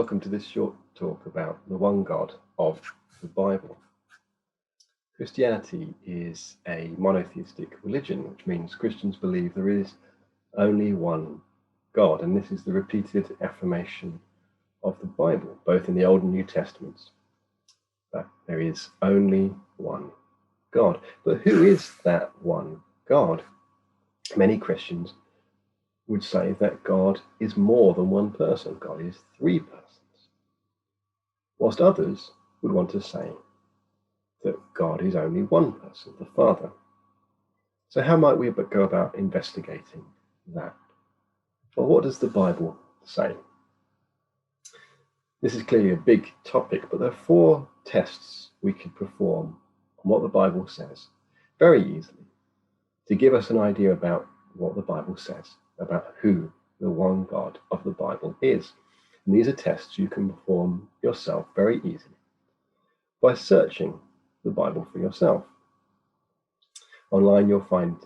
welcome to this short talk about the one God of the Bible. Christianity is a monotheistic religion, which means Christians believe there is only one God, and this is the repeated affirmation of the Bible, both in the Old and New Testaments, that there is only one God. But who is that one God? Many Christians would say that God is more than one person. God is three persons. Whilst others would want to say that God is only one person, the Father. So how might we go about investigating that? Well, what does the Bible say? This is clearly a big topic, but there are 4 tests we could perform on what the Bible says very easily to give us an idea about what the Bible says about who the one God of the Bible is. And these are tests you can perform yourself very easily by searching the Bible for yourself. Online you'll find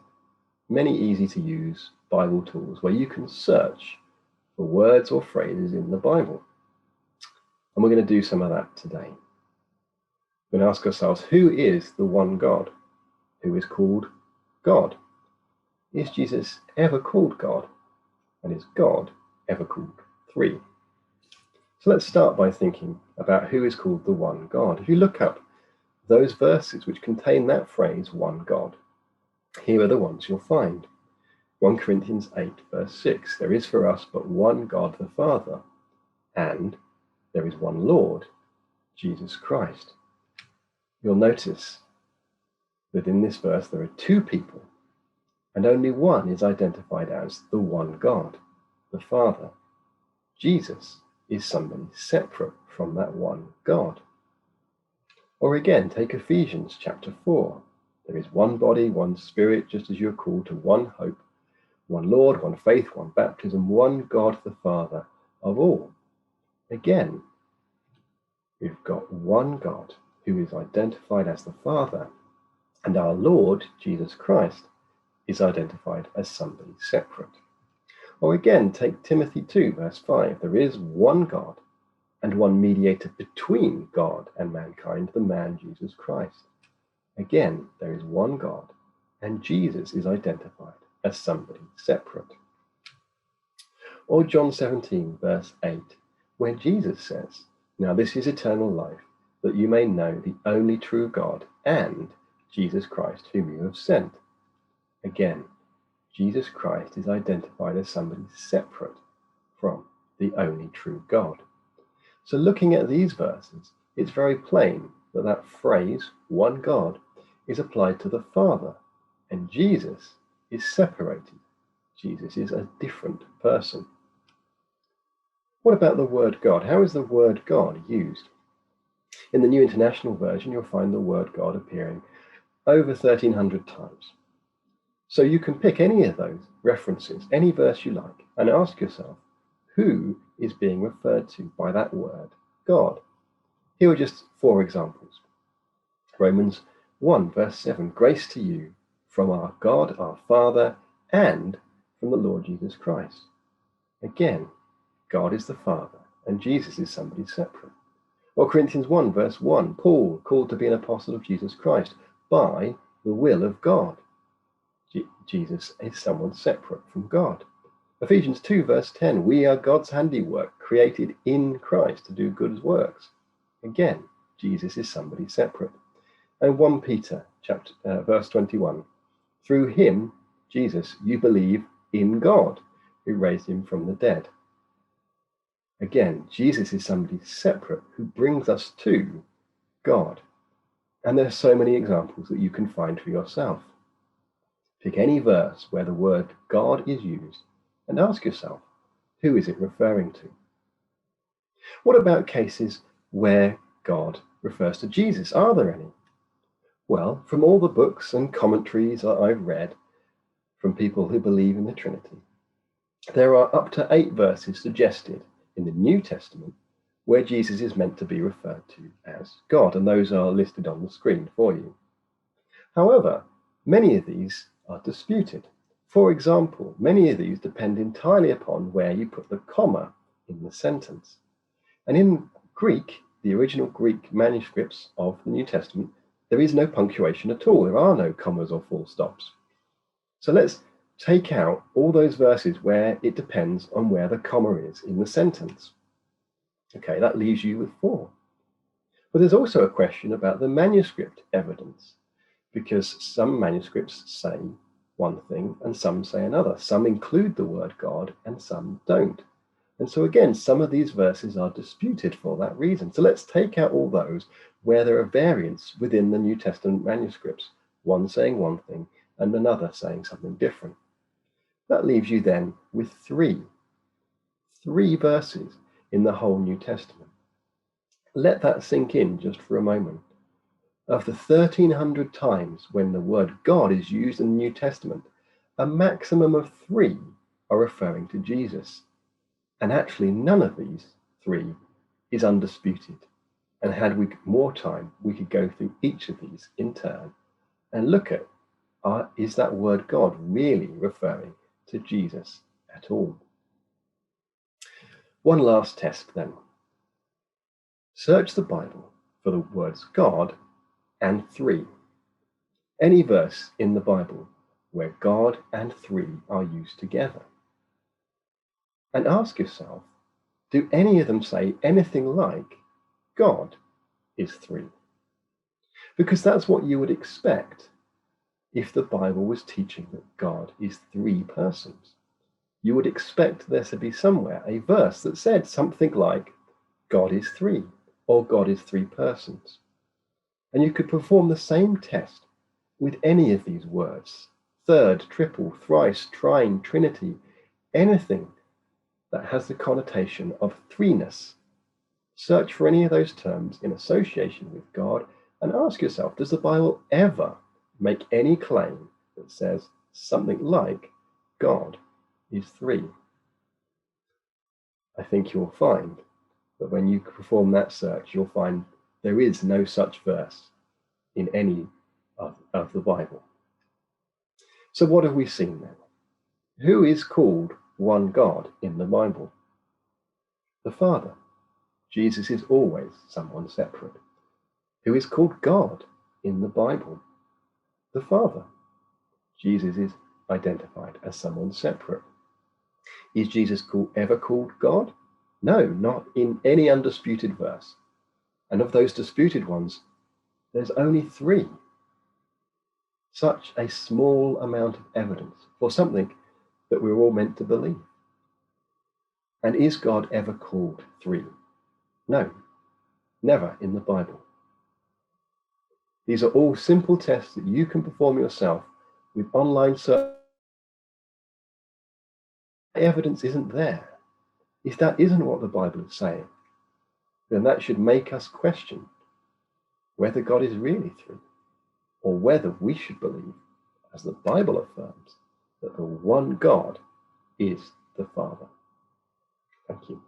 many easy to use Bible tools where you can search for words or phrases in the Bible. And we're going to do some of that today. We're going to ask ourselves, who is the one God who is called God? Is Jesus ever called God? And is God ever called three? So let's start by thinking about who is called the one God. If you look up those verses which contain that phrase, one God, here are the ones you'll find. 1 Corinthians 8, verse 6, there is for us but one God the Father, and there is one Lord, Jesus Christ. You'll notice that in this verse there are 2 people, and only one is identified as the one God, the Father. Jesus is somebody separate from that one God. Or again, take Ephesians chapter 4. There is one body, one spirit, just as you are called to one hope, one Lord, one faith, one baptism, one God the Father of all. Again, we've got one God who is identified as the Father, and our Lord, Jesus Christ, is identified as somebody separate. Or again, take Timothy 2, verse 5. There is one God and one mediator between God and mankind, the man Jesus Christ. Again, there is one God, and Jesus is identified as somebody separate. Or John 17, verse 8, where Jesus says, "Now this is eternal life, that you may know the only true God and Jesus Christ whom you have sent." Again, Jesus Christ is identified as somebody separate from the only true God. So looking at these verses, it's very plain that that phrase, one God, is applied to the Father, and Jesus is separated. Jesus is a different person. What about the word God? How is the word God used? In the New International Version, you'll find the word God appearing over 1,300 times. So you can pick any of those references, any verse you like, and ask yourself, who is being referred to by that word, God? Here are just 4 examples. Romans 1, verse 7, grace to you from our God, our Father, and from the Lord Jesus Christ. Again, God is the Father, and Jesus is somebody separate. Or Corinthians 1, verse 1, Paul, called to be an apostle of Jesus Christ by the will of God. Jesus is someone separate from God. Ephesians 2, verse 10, we are God's handiwork, created in Christ to do good works. Again, Jesus is somebody separate. And 1 Peter verse 21, through him, Jesus, you believe in God, who raised him from the dead. Again, Jesus is somebody separate who brings us to God. And there are so many examples that you can find for yourself. Pick any verse where the word God is used and ask yourself, who is it referring to? What about cases where God refers to Jesus? Are there any? Well, from all the books and commentaries that I've read from people who believe in the Trinity, there are up to 8 verses suggested in the New Testament where Jesus is meant to be referred to as God, and those are listed on the screen for you. However, many of these are disputed. For example, many of these depend entirely upon where you put the comma in the sentence. And in Greek, the original Greek manuscripts of the New Testament, there is no punctuation at all. There are no commas or full stops. So let's take out all those verses where it depends on where the comma is in the sentence. Okay, that leaves you with 4. But there's also a question about the manuscript evidence, because some manuscripts say one thing and some say another. Some include the word God and some don't. And so again, some of these verses are disputed for that reason. So let's take out all those where there are variants within the New Testament manuscripts, one saying one thing and another saying something different. That leaves you then with 3 verses in the whole New Testament. Let that sink in just for a moment. Of the 1,300 times when the word God is used in the New Testament, a maximum of 3 are referring to Jesus. And actually, none of these 3 is undisputed. And had we more time, we could go through each of these in turn and look at, is that word God really referring to Jesus at all? One last test then. Search the Bible for the words God and 3. Any verse in the Bible where God and 3 are used together. And ask yourself, do any of them say anything like God is 3? Because that's what you would expect if the Bible was teaching that God is 3 persons. You would expect there to be somewhere a verse that said something like God is 3 or God is 3 persons. And you could perform the same test with any of these words: third, triple, thrice, trine, Trinity, anything that has the connotation of 3ness. Search for any of those terms in association with God and ask yourself, does the Bible ever make any claim that says something like God is 3? I think you'll find that when you perform that search, you'll find there is no such verse in any of the Bible. So what have we seen then? Who is called one God in the Bible? The Father. Jesus is always someone separate. Who is called God in the Bible? The Father. Jesus is identified as someone separate. Is Jesus ever called God? No, not in any undisputed verse. And of those disputed ones, there's only 3. Such a small amount of evidence for something that we're all meant to believe. And is God ever called 3? No, never in the Bible. These are all simple tests that you can perform yourself with online search. Evidence isn't there. If that isn't what the Bible is saying, then that should make us question whether God is really 3, or whether we should believe, as the Bible affirms, that the one God is the Father. Thank you.